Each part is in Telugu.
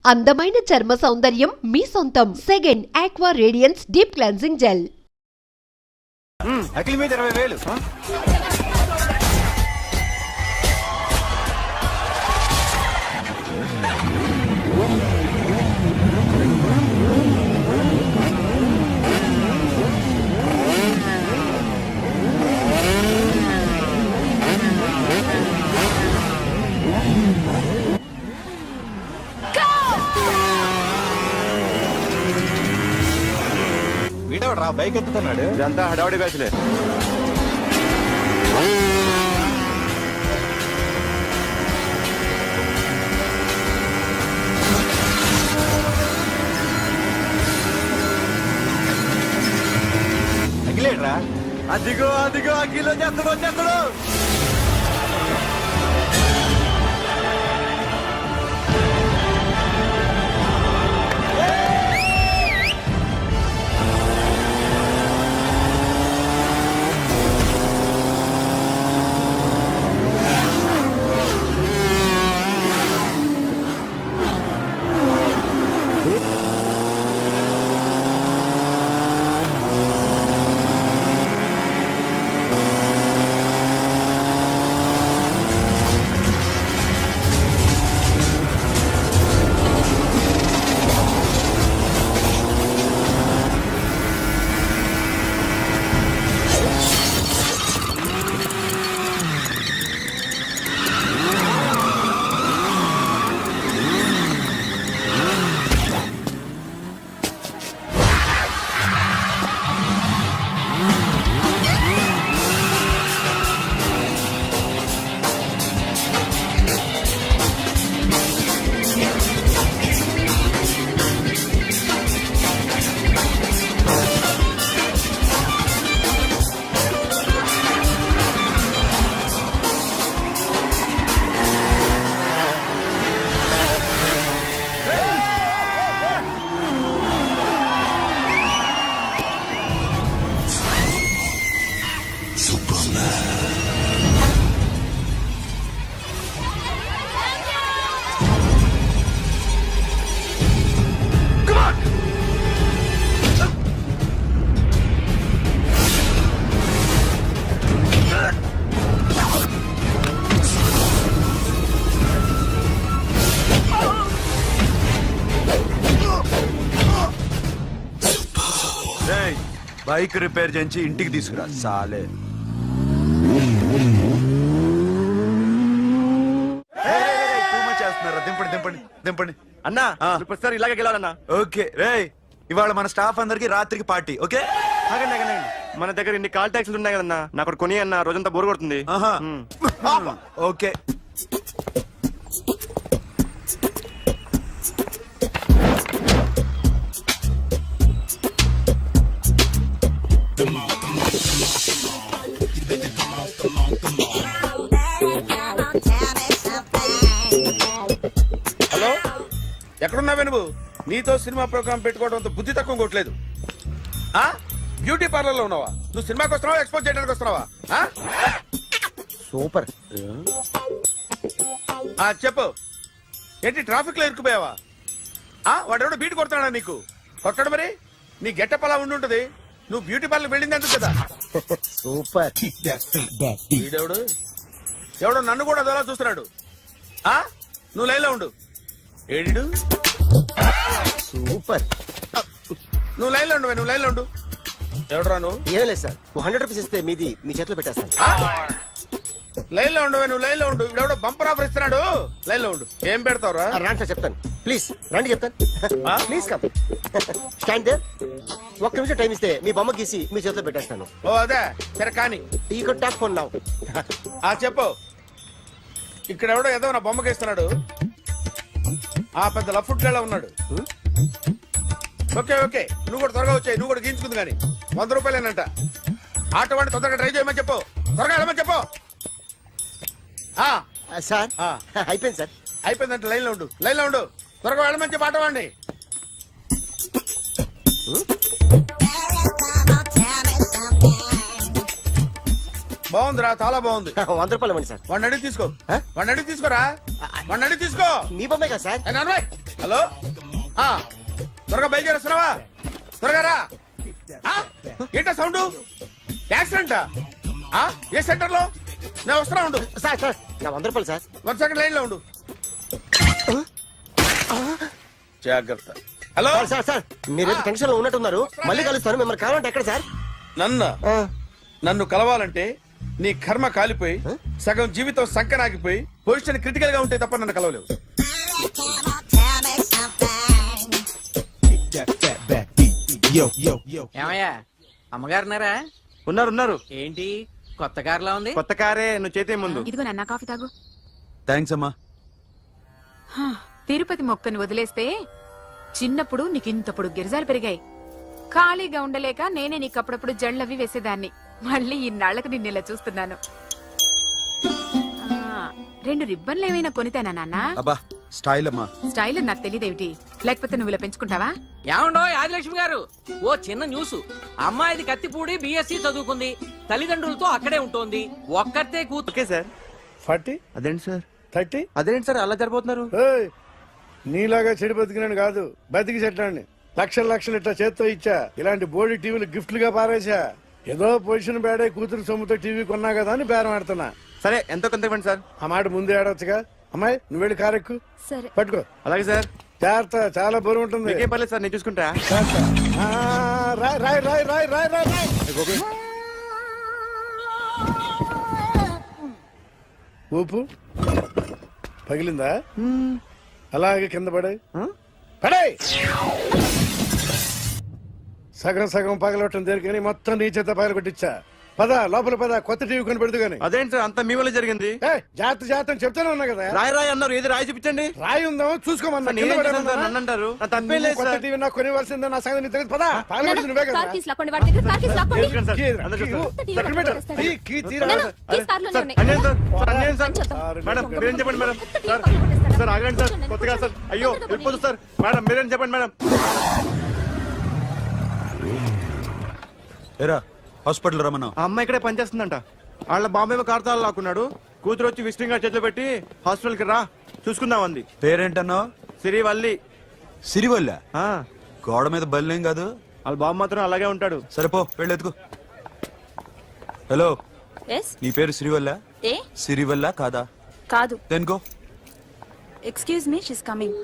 అందమైన చర్మ సౌందర్యం మీ సొంతం. Second aqua radiance deep cleansing gel. Akhil మీద 20,000. వీడవరా బైక్ ఎక్కుతున్నాడు. ఇదంతా హడావడి బ్యాచ్లే. అఖిలేట్రా? అదిగో అదిగో అఖిల్ వచ్చేస్తాడు. బైక్ రిపేర్ చేయించి ఇంటికి తీసుకురా సాలే. చేస్తున్నారా? దింపండి దింపండి దింపండి అన్నా ప్రతిసారి ఇలాగే గెలాలన్నా. ఓకే రే, ఇవాళ మన స్టాఫ్ అందరికి రాత్రికి పార్టీ. ఓకే మన దగ్గర ఇన్ని కాల్ ట్యాక్సీలు ఉన్నాయి కదన్నా, నాకు కొని అన్న రోజంతా బోర్ కొడుతుంది. ఓకే హలో, ఎక్కడున్నావే నువ్వు? నీతో సినిమా ప్రోగ్రామ్ పెట్టుకోవడంతో బుద్ధి తక్కువ కొట్టలేదు. బ్యూటీ పార్లర్ లో ఉన్నావా? నువ్వు సినిమాకి వస్తున్నావా, ఎక్స్పోజ్ చేయడానికి వస్తున్నావా? సూపర్. చెప్పు, ఏంటి ట్రాఫిక్ లో ఇరుక్కుపోయావా? వాడెవడో బీట్ కొడతాడా నీకు? కొట్టడు మరి. నీ గెట్టప్ అలా ఉండుంటది. నువ్వు బ్యూటీ పార్లర్ వెళ్ళింది ఎందుకు కదా? సూపర్. వీడెవడు? ఎవడో నన్ను కూడా అదోలా చూస్తున్నాడు. నువ్వు లైన్లో ఉండు. ఏడిడు? సూపర్. నువ్వు లైన్లో ఉండు, నువ్వు లైన్లో ఉండు. ఎవడరా నువ్వు? ఏం లేదు సార్, 100 రూపీస్ ఇస్తే మీది మీ చేతిలో పెట్టేస్తాను. లైన్లో ఉండు, నువ్వు లైన్లో ఉండు. ఎవడో బంపర్ ఆఫర్ ఇస్తున్నాడు. లైన్లో ఉండు. ఏం పెడతావురా? రండి సార్ చెప్తాను. ప్లీజ్ రండి చెప్తాను. Please come. Stand there. ఒక్క నిమిషం టైం ఇస్తే మీ బొమ్మ గీసి మీ చేతిలో పెట్టేస్తాను. ఓ అదే సరే కానీ. ఈ కుడ్ టాక్ ఫోన్ నౌ. చెప్పు. ఇక్కడ ఎవడో ఏదో నా బొమ్మకి ఇస్తున్నాడు. పెద్ద లఫుట్ గళ్ళ ఉన్నాడు. ఓకే ఓకే, నువ్వు కూడా త్వరగా వచ్చాయి. నువ్వు కూడా గీంచుకుంది కానీ 100 రూపాయలేనంట. ఆటో వాడిని తొందరగా ట్రై చేయమని చెప్పు. త్వరగా వెళ్ళమని చెప్పు. సార్ అయిపోయింది సార్. అయిపోయిందంటే లైన్లో ఉండు, లైన్లో ఉండు. త్వరగా వెళ్ళమని చెప్పు ఆటో వాడిని. బాగుందిరా, చాలా బాగుంది. 100 రూపాయలు ఇవ్వండి సార్. వాడిని అడిగి తీసుకో. వాడిని అడిగి తీసుకోరా. వాడిని అడిగి తీసుకో. మీ బొమ్మే కదా సార్. హలో ఆ, త్వరగా బయలుదేరేస్తున్నావా? త్వరగా రా. ఆ, ఏంటా సౌండ్? యాక్సిడెంట్? ఏ సెంటర్ లో? నేను వస్తున్నా ఉండు. సార్ సార్ నా 100 రూపాయలు సార్. 1 సెకండ్ లైన్ లో ఉండు. జాగ్రత్త. హలో సార్ సార్ సార్ మీరేదో టెన్షన్ లో ఉన్నట్టున్నారు. మళ్ళీ కలుస్తాను. మిమ్మల్ని కావాలంటే ఎక్కడ సార్? నన్ను కలవాలంటే నీ కర్మ కాలిపోయి సగం జీవితం సంకనాగిపోయి పొజిషన్ క్రిటికల్ గా ఉంటే తప్ప నన్ను కలవలేవు. ఏమయ్యా అమ్మగారున్నారా? ఉన్నారు ఏంటి కొత్త కారులా ఉంది? కొత్త కారే, నువ్వు చేతే ముందు. ఇదిగో నాన్న కాఫీ తాగు. థ్యాంక్స్ అమ్మా. హా, తిరుపతి మొక్కని వదిలేస్తే చిన్నప్పుడు నీకింతప్పుడు గిరిజాలు పెరిగాయి. ఖాళీగా ఉండలేక నేనే నీకప్పుడప్పుడు జళ్ళవి వేసేదాన్ని. మళ్ళీ ఇన్నాళ్లకు నిన్ను ఇలా చూస్తున్నాను. 2 రిబ్బన్లు ఏమైనా కొనితేనా నాన్న? అబ్బా స్టైల్ అమ్మా. స్టైల్ నాకు తెలియదేమిటి? లేకపోతే నువ్వు ఇలా పెంచుకుంటావా? ఏమండో ఆదిలక్ష్మి గారు, ఓ చిన్న న్యూస్. అమ్మాయిది కత్తిపూడి బిఎస్సి చదువుకుంది, తల్లిదండ్రులతో అక్కడే ఉంటోంది, ఒక్కతే కూతురు. Okay sir. 40 అదేంటి సార్? 30 అదేంటి సార్ అలా జరిపోతున్నారు? నీలాగా చెడు బతికినాను కాదు, బతికి చెట్లాన్ని లక్షలు ఇట్లా చేత్తో ఇచ్చా. ఇలాంటి బోడి టీవీలు గిఫ్ట్లుగా పారేసా. ఏదో పొజిషన్ బేడే కూతురు సొమ్ముతో టీవీ కొన్నా కదా అని బేరం ఆడుతున్నా. సరే ఎంతో కొంత ఇవ్వండి సార్. ఆ మాట ముందే ఆడొచ్చుగా. అమ్మాయి నువ్వు వెళ్ళి కారెక్కు. సరే. పట్టుకో. అలాగే సార్. జాగ్రత్త, చాలా బరువు ఉంటుంది. మీకేం పర్లేదు సార్, నేను చూసుకుంటా. ఆ, రాయ్ రాయ్ రాయ్ రాయ్ రాయ్ రాయ్ రాయ్. ఊపు పగిలిందా? అలాగే కింద పడే పడే. సగం పగలవటం దేనికని మొత్తం నీ చేత పగల కొట్టించా. పద లోపల పద, కొత్త టీవీ కొని పెడదు గాని. అదేంటి సార్ అంతా మీ వల్ల జరిగింది? జాగ్రత్త చెప్తానే ఉన్నా కదా. రాయి అన్నారు, ఏది రాయి చూపించండి. రాయి ఉందామో చూసుకోమన్నా. నేనేం చేశాను సార్? నన్ను అంటారు, నా తప్పేం లేదు కొత్త సార్. టీవీ నాకు కొనివ్వాల్సిందే. నా సంగతి నీకు తెలియదు. పద పగలగొట్టింది నువ్వే కదా. కార్ కీస్ లాక్కోండి, వాడి దగ్గర కార్ కీస్ లాక్కోండి. ఎందుకండి సార్? కీ రా, అందరూ కీ చూస్తారు. ఊ, ఎక్కడ పెట్టు? కీ తీరా. నాన్న, కీస్ కార్లోనే సార్, ఉన్నాయి. అన్యాయం సార్, సార్, అన్యాయం సార్. సార్, మేడం మీరేం చెప్పండి మేడం. కొత్త టీవీ సార్ పగలగొట్టేస్తారా? సార్ ఆగండి సార్, కొత్తగా సార్. అయ్యో వెళ్ళిపోదు సార్. మేడం మీరేం చెప్పండి మేడం. ఏరా హాస్పిటల్ రమ్మన్నా. ఆ అమ్మాయి ఇక్కడే పనిచేస్తుందంట. వాళ్ళ బాంబేమో కార్తాలు లాక్కున్నాడు. కూతురు వచ్చి విజిటింగ్ కార్డ్ చేతిలో పెట్టి హాస్పిటల్ కి రా చూసుకుందాం అంది. పేరేంటన్నావు? సిరివల్లి. సిరివల్ల? ఆ, గోడ మీద బల్లేం కాదు. వాళ్ళ బాబు మాత్రం అలాగే ఉంటాడు. సరిపో వెళ్ళెత్తుకు. హలో, ఎస్ నీ పేరు సిరివల్ల? ఏ సిరివల్ల కాదా? కాదు. Then go. Excuse me, she's coming.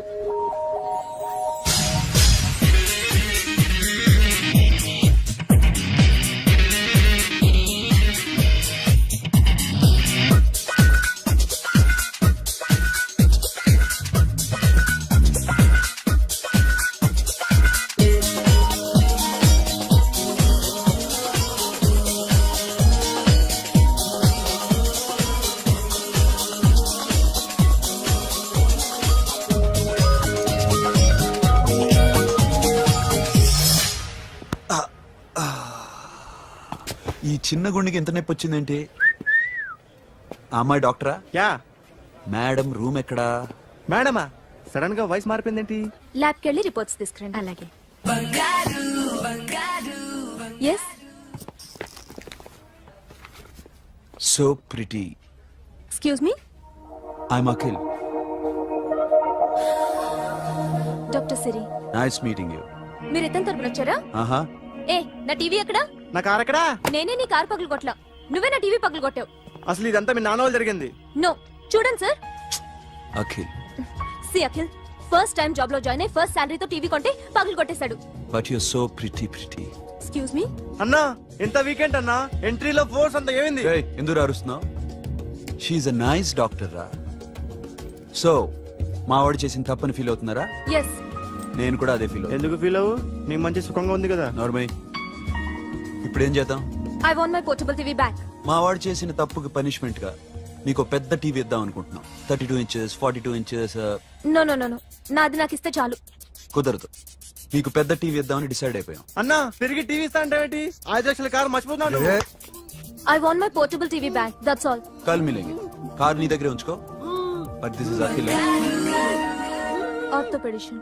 ఈ చిన్న గుండెకి ఎంత నొప్పి వచ్చిందేంటి? ఆ అమ్మాయి డాక్టరా? యా. మేడం రూమ్ ఎక్కడా? మేడమా? సడన్ గా వాయిస్ మారిపోయిందేంటి? ల్యాబ్కి వెళ్ళి రిపోర్ట్స్ తీసుకురండి. అలాగే. Yes so pretty. Excuse me, I'm Akhil. Doctor Siri. Nice meeting you. మీరు ఇతని తరపున వచ్చారా? ఆహా. ఏ, నా టీవీ ఎక్కడా? నా కార్ ఎక్కడా? నేనే నీ కార్ పగలు కొట్టలా, నువ్వే నా టీవీ పగలు కొట్టావు. అసలు ఇదంతా మీ నాన్న వాళ్ళు జరిగింది. నో, చూడండి sir. Akhil. See Akhil, first time job లో జాయిన్ అయ్యి ఫస్ట్ శాలరీతో టీవీ కొంటే పగలు కొట్టేశాడు. But you so pretty. Excuse me. అన్నా ఎంత వీకెండ్ అన్నా, ఎంట్రీలో ఫోర్స్ అంత ఏమైంది? ఎందుకు అరుస్తున్నావు? షీఈ్ అ నైస్ డాక్టర్ రా. సో మా వాడు చేసిన తప్పని ఫీల్ అవుతున్నారా? ఎస్. నేను కూడా అదే ఫీల్. ఎందుకు ఫీల్ అవ్వు, నీకు మంచి సుఖంగా ఉంది కదా. నార్మల్. ఇప్పుడు ఏం చేద్దాం? I want my portable TV back. మా వాడు చేసిన తప్పుకి పనిష్మెంట్ గా నీకు పెద్ద టీవీ ఇద్దాం అనుకుంటున్నాం. 32 inches, 42 inches. No no no no, నాది నాకు ఇస్తే చాలు. కుదరదు. నీకు పెద్ద టీవీ ఇద్దామని డిసైడ్ అయిపోయాం. అన్నా తిరిగి టీవీ ఇస్తా అంటే 5 లక్షల కారు మర్చిపోతున్నాడు. I want my portable TV back, that's all. కల్ మిలేంగి. కార్ నీ దగ్గరే ఉంచుకో. But this is Akhil. Orthopedician.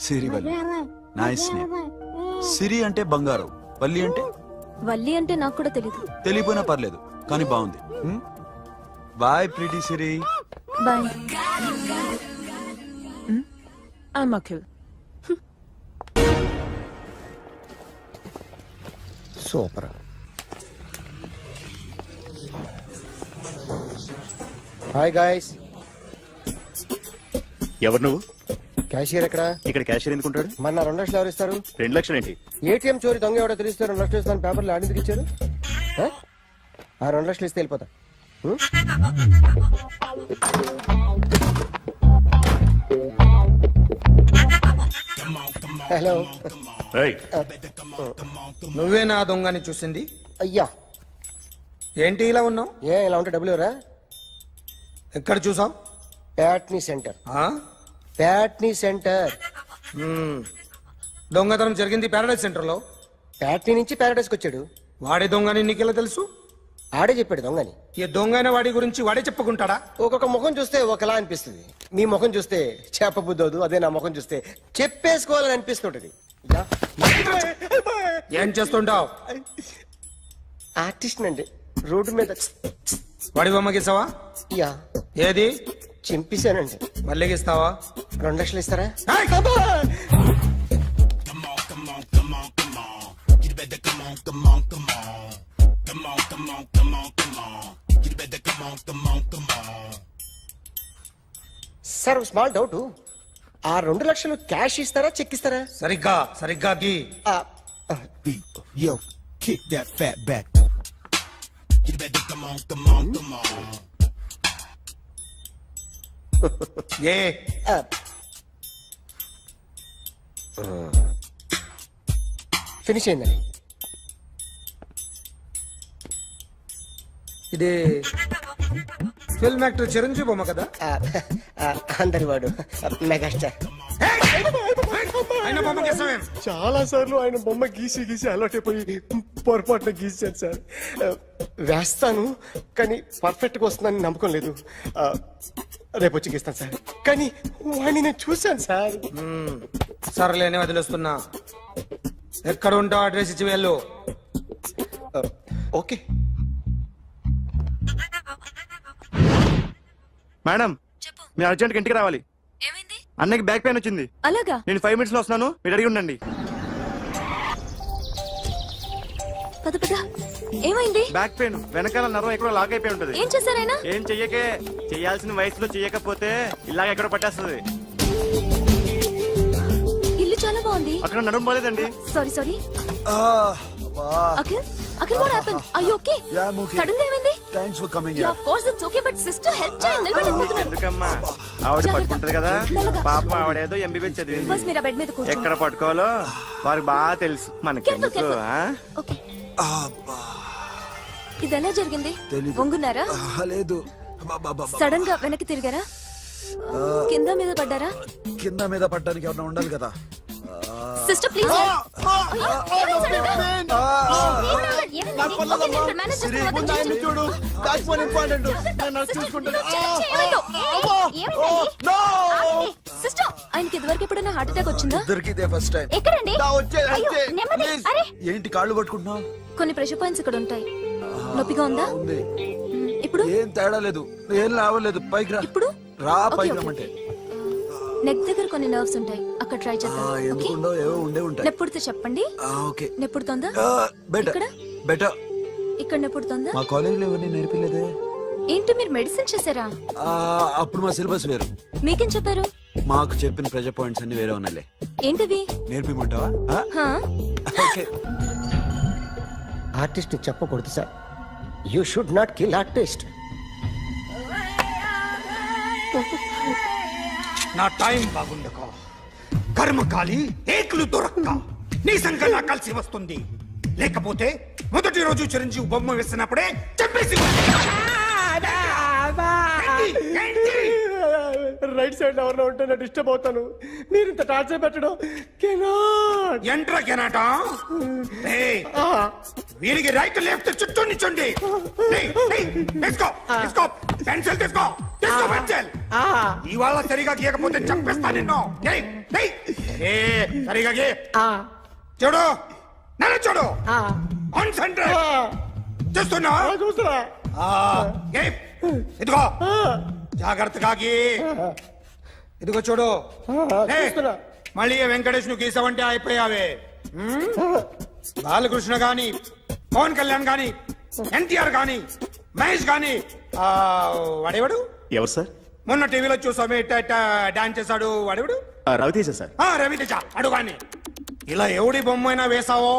Siri Valli. Nice name. Siri అంటే బంగారం, వల్లి అంటే? వల్లి అంటే నాకు కూడా తెలీదు. తెలియపోయినా పర్లేదు, కానీ బాగుంది. Bye pretty Siri. Bye. I'm Akhil. Super. Hi guys. ఎవరు నువ్వు? క్యాషియర్ ఎక్కడ? ఇక్కడ క్యాషియర్ ఎందుకుంటాడు? మన 2 లక్షలు ఎవరు ఇస్తారు? 2 లక్షలు ఏంటి? ఏటీఎం చోరీ దొంగ ఎవడో తెలిస్తే 2 లక్షలు ఇస్తాను పేపర్లు ఆడిందుకు ఇచ్చారు. ఆ 2 లక్షలు ఇస్తే వెళ్ళిపోతా. హలో. ఏయ్, నువ్వే నా దొంగని చూసింది? అయ్యా, ఏంటి ఇలా ఉన్నావు? ఇలా ఉంటే డబ్బులు ఎవరా? ఎక్కడ చూసావు? ప్యాట్నీ సెంటర్. ప్యాట్నీ సెంటర్. దొంగతనం జరిగింది ప్యారడైజ్ సెంటర్ లో. ప్యాట్నీ నుంచి ప్యారడైస్కి వచ్చాడు. వాడే దొంగని నీకెలా తెలుసు? ఆడే చెప్పాడు దొంగని. ఈ దొంగైన వాడి గురించి వాడే చెప్పుకుంటాడా? ఒక్కొక్క ముఖం చూస్తే ఒకలా అనిపిస్తుంది. మీ ముఖం చూస్తే చేపబుద్దోదు, అదే నా ముఖం చూస్తే చెప్పేసుకోవాలని అనిపిస్తుంటది. యా. ఏం చేస్తుంటావు? ఆర్టిస్ట్ అండి. రోడ్డు మీద వాడి బొమ్మ గీసావా? యా, ఏది? చింపేశానండి. మళ్ళీ గీస్తావా? 2 లక్షలు ఇస్తారా? Sir, small doubt. ఆ 2 లక్షలు క్యాష్ ఇస్తారా, చెక్ ఇస్తారా? సరిగ్గా సరిగ్గా గీ. ఆ, Yo, kick that fat back. ఏ ఆ. ఫినిష్ అయిందండి. ఇది ఫిల్మ్ యాక్టర్ చిరంజీవి బొమ్మ కదా? అందరి వాడు మెగాస్టార్. ఆయన బొమ్మ గీసావేం? చాలా సార్లు ఆయన బొమ్మ గీసి గీసి అలవాటైపోయి పొరపాటున గీసాను సార్. వేస్తాను, కానీ పర్ఫెక్ట్ గా వస్తుందని నమ్మకం లేదు. రేపు వచ్చి గీస్తాను సార్. కానీ వాడిని నేను చూశాను సార్. సర్లేని వదిలేస్తున్నా. ఎక్కడ ఉంటావు అడ్రస్ ఇచ్చి వెళ్ళు. ఓకే మేడం, మీరు అర్జెంట్ ఇంటికి రావాలి. అన్నకి బ్యాక్ పెయిన్ వచ్చింది. అలాగా? నేను 5 minutes లో వస్తున్నాను, మీరు అడిగి ఉండండి. పద పద. ఏమైంది? బ్యాక్ పెయిన్ వెనకాల నరం ఎక్కడో లాక్ అయిపోయి ఉంటది. ఏం చేశారైనా? ఏం చెయ్యకే, చెయ్యాల్సిన వయసులో చెయ్యకపోతే ఇలాగ ఎక్కడో పట్టేస్తుంది. ఇల్లు చాలా బాగుంది. అక్కడ నడుము పోలేదండి. Sorry sorry. Akhil, Akhil, what happened? Are you okay? Yeah, I'm okay. Sudden గా ఏమైంది? Thanks for coming Yeah, of course it's okay, but sister help చేయండి. నిలబడిపోతున్నాను. ఎందుకమ్మా, ఆవిడ పట్టుకుంటది కదా. పాపం ఆవిడేదో ఎంబీబీ చదివింది. బస్ మీరు ఆ బెడ్ మీద కూర్చోండి. ఎక్కడ పట్టుకోవాలో వారికి బాగా తెలుసు. మనకెందుకు? Careful, ఆ? ఓకే. ఇది ఎలా జరిగింది? వంగున్నారా? లేదు, సడన్ గా వెనక్కి తిరిగారా? కింద మీద పడ్డారా? కింద మీద పట్టడానికి ఎవరైనా ఉండాలి కదా. Sister please. చూడు, బ్యాక్ పెయిన్ ఇంపార్టెంట్. సిస్టర్, ఆయనకి ఇదివరకు ఎప్పుడైనా హార్ట్ అటాక్ వచ్చిందా? దొరికితే ఫస్ట్ టైం. ఎక్కడండి? అయ్యో, నెమ్మది. అరే, ఏంటి కాళ్ళు పట్టుకుంటున్నావు? కొన్ని ప్రెషర్ పాయింట్స్ ఇక్కడ ఉంటాయి. నొప్పిగా ఉందా? ఉంది. ఇప్పుడు ఏం తేడా లేదు, ఏం లావలేదు. పైకి రా. ఇప్పుడు రా, ఓకే, పైకి ఓకే. రమ్మంటే. నెక్ దగ్గర కొన్ని నర్వ్స్ ఉంటాయి, అక్కడ ట్రై చేద్దాం. ఓకే? ఎందుకుండో ఏవో ఉండే ఉంటాయి. నెప్పుడుతో చెప్పండి. ఓకే. నెప్పుడుతోందా? బెటర్ ఇక్కడ? బెటర్. ఇక్కడ నెప్పుడుతోందా? మా కాలేజీలో ఎవరిని నేర్పిలేదే. ఏంటి, మీరు మెడిసిన్ చేశారా? అప్పుడు మా సిలబస్ వేరు. మీకేం చెప్పారు? మాకు చెప్పిన ప్రెజర్ పాయింట్స్ అన్ని వేరే ఉన్నాయిలే. ఏంటివి? నేర్పిమంటావా? హా? ఓకే. ఆర్టిస్ట్ చెప్పకూడదు sir. You should not kill artist. నా టైం బాగుండకో, కర్మకాలి ఏకులు దొరక్క నీ సంఘ నా కలిసి వస్తుంది. లేకపోతే మొదటి రోజు చిరంజీవి బొమ్మ వేసినప్పుడే చెప్పేసి రైట్ సైడ్ ఎవరిలో ఉంటే నేను డిస్టర్బ్ అవుతాను. మీరు ఇంత టార్చర్ పెట్టడం ఎంట్రా కెనాట. వీరికి రైట్ లెఫ్ట్ చుట్టూ నిచ్చండి. తీసుకో తీసుకో పెన్సిల్, తీసుకో తీసుకో పెన్సిల్. ఇవాళ సరిగా గీయకపోతే చంపేస్తా నిన్ను. సరిగా గీ. చూడు, నన్ను చూడు. కాన్సంట్రేట్ చూస్తున్నా. చూస్తున్నా. ఇదిగో జాగ్రత్తగా గీ. ఇదిగో చూడు లే. చూస్తున్నా. మళ్ళీ ఏ వెంకటేష్ ను గీసావంటే అయిపోయావే. బాలకృష్ణ గాని, పవన్ కళ్యాణ్ గాని, ఎన్టీఆర్ గాని, మహేష్ గాని, వాడేవాడు ఎవరు సార్? మొన్న టీవీలో చూసామే డాన్స్ చేశాడు వాడేవాడు. రవితేజ సార్. రవితేజ అడుగాని. ఇలా ఎవడి బొమ్మైనా వేసావో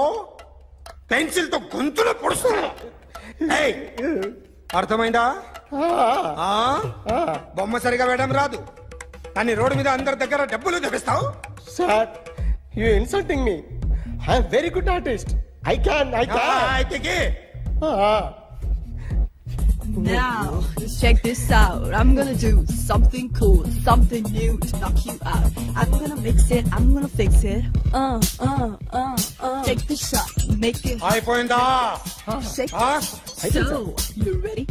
పెన్సిల్ తో గొంతులో పొడుస్తున్నా. ఏయ్, అర్థమైందా? బొమ్మ సరిగా వేయడం రాదు కానీ రోడ్డు మీద అందరి దగ్గర డబ్బులు తెప్పిస్తావు. Sir you insulting me. I'm very good artist. I can అయితే Now, check this out. I'm gonna do something cool, something new to knock you out. I'm gonna mix it, I'm gonna fix it. Take the shot, make it అయిపోయిందా? shake. So, you ready?